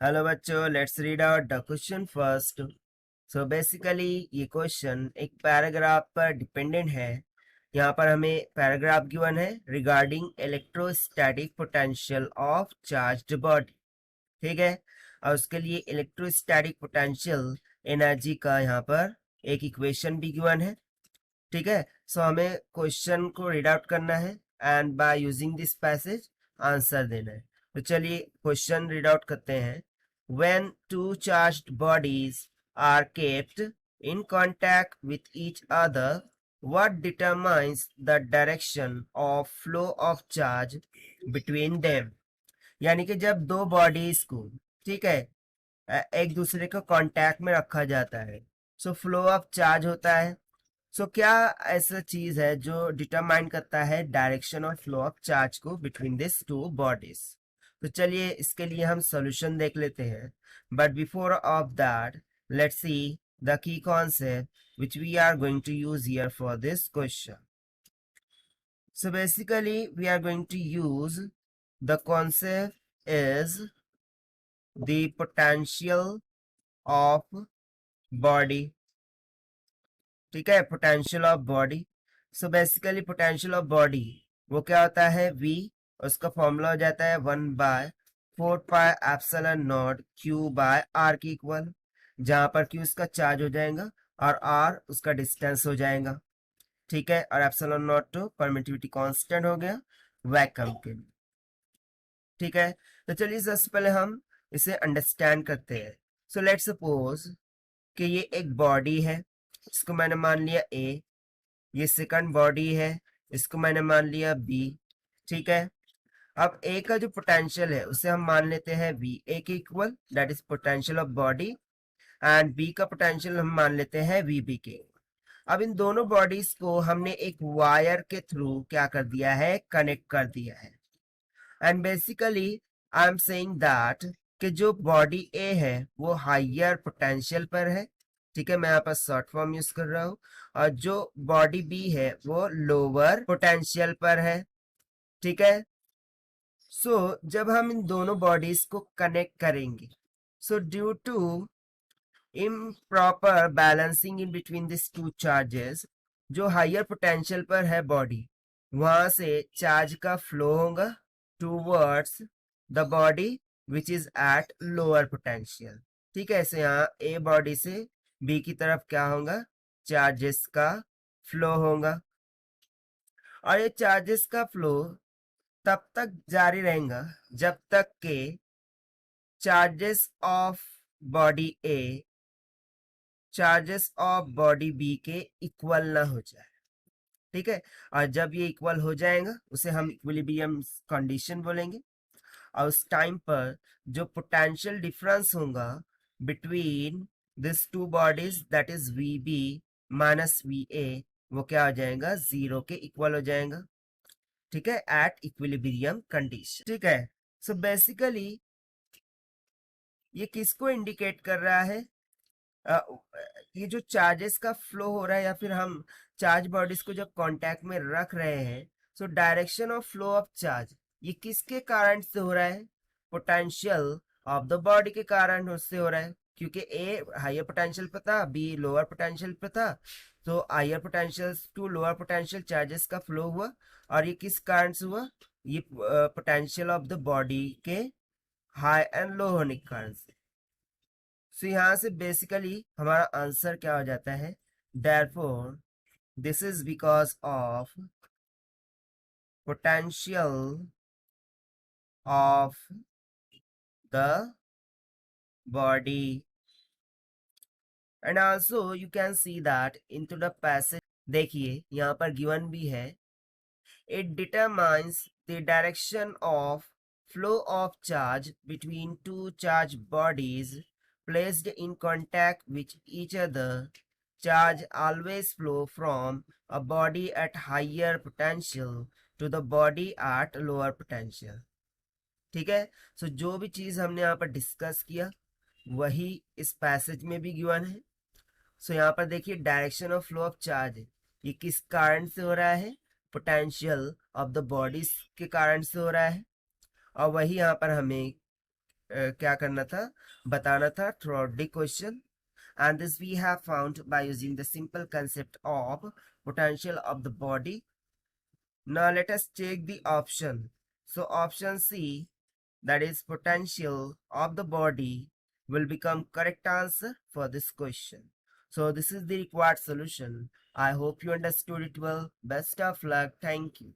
Hello बच्चों, let's read out the question first. So basically ये question एक paragraph पर डिपेंडेंट है। यहाँ पर हमें पैराग्राफ गिवन है regarding electrostatic potential of charged body. ठीक है, और उसके लिए इलेक्ट्रोस्टैटिक पोटेंशियल एनर्जी का यहाँ पर एक इक्वेशन भी गिवन है। ठीक है, सो हमें क्वेश्चन को रीड आउट करना है and by using this passage answer देना है। तो चलिए क्वेश्चन रीड आउट करते हैं। When two charged bodies are kept in contact with each other, what determines the direction of flow of charge between them? यानी कि जब दो बॉडीज को, ठीक है, एक दूसरे को कांटेक्ट में रखा जाता है, सो फ्लो ऑफ चार्ज होता है। सो क्या ऐसा चीज है जो डिटरमाइन करता है डायरेक्शन और फ्लो ऑफ चार्ज को बिटवीन दिस टू बॉडीज? तो चलिए इसके लिए हम सॉल्यूशन देख लेते हैं, but before of that let's see the key concept which we are going to use here for this question. So basically we are going to use the concept is the potential of body. ठीक है, potential of body. So basically potential of body वो क्या होता है? v, उसका formula हो जाता है 1/4πε0 q बाय r की इक्वल, जहां पर q उसका चार्ज हो जाएगा और r उसका डिस्टेंस हो जाएगा। ठीक है, और एप्सिलॉन नॉट तो परमिटिविटी कांस्टेंट हो गया वैक्यूम के लिए। ठीक है, तो चलिए सबसे पहले हम इसे अंडरस्टैंड करते हैं। सो लेट्स सपोज कि ये एक बॉडी है, इसको मैंने मान लिया ए। ये सेकंड बॉडी है, इसको मैंने मान लिया बी। ठीक है, अब ए का जो पोटेंशियल है उसे हम मान लेते हैं वी ए के equal, that is potential of body, and b का पोटेंशियल हम मान लेते हैं वी बी के। अब इन दोनों बॉडीज को हमने एक वायर के थ्रू क्या कर दिया है? कनेक्ट कर दिया है। And basically I am saying that कि जो बॉडी ए है वो हायर पोटेंशियल पर है। ठीक है, मैं यहाँ पर शॉर्ट फॉर्म यूज कर रहा हूँ। और जो बॉडी बी है वो लोअर पोटेंशियल पर है। ठीक है, सो जब हम इन दोनों बॉडीज को कनेक्ट करेंगे, so due to improper balancing in between this two charges, जो हायर पोटेंशियल पर है बॉडी, वहां से चार्ज का फ्लो होगा towards the body which is at lower potential. ठीक है, ऐसे यहाँ ए बॉडी से बी की तरफ क्या होगा? चार्जेस का फ्लो होगा, और ये चार्जेस का फ्लो तब तक जारी रहेगा जब तक के charges of body A charges of body B के इक्वल ना हो जाए। ठीक है, और जब ये इक्वल हो जाएगा उसे हम इक्विलिब्रियम कंडीशन बोलेंगे। और उस टाइम पर जो पोटेंशियल डिफरेंस होगा between this two bodies, that is V B minus V A, वो क्या हो जाएगा? जीरो के इक्वल हो जाएगा। ठीक है, एट इक्विलिब्रियम कंडीशन। ठीक है, सो बेसिकली ये किसको इंडिकेट कर रहा है? ये जो चार्जेस का फ्लो हो रहा है या फिर हम चार्ज बॉडीज को जब कांटेक्ट में रख रहे हैं, so direction of flow of charge ये किसके कारण से हो रहा है? पोटेंशियल ऑफ द बॉडी के कारण उससे हो रहा है, क्योंकि ए हायर पोटेंशियल पे था, बी लोअर पोटेंशियल पे था। तो higher potential to lower potential charges का फ्लो हुआ, और ये किस कारण से हुआ? ये पोटेंशियल ऑफ द बॉडी के हाई एंड लो होने के कारण से। सो यहाँ से बेसिकली हमारा आंसर क्या हो जाता है? Therefore this is because of potential of the body, and also you can see that into the passage. देखिए यहाँ पर गिवन भी है, it determines the direction of flow of charge between two charged bodies placed in contact with each other. Charge always flow from a body at higher potential to the body at lower potential. ठीक है, सो जो भी चीज हमने यहाँ पर discuss किया वही इस पैसेज में भी गिवन है। सो यहाँ पर देखिए direction of flow of charge ये किस कारण से हो रहा है? पोटेंशियल ऑफ द बॉडीज के कारण से हो रहा है। और वही यहाँ पर हमें क्या करना था, बताना था throughout the question. And this we have found by using the simple concept of potential of the body. Now let us check the option. So option C, that is potential of the body, will become correct answer for this question. So this is the required solution. I hope you understood it well. Best of luck. Thank you.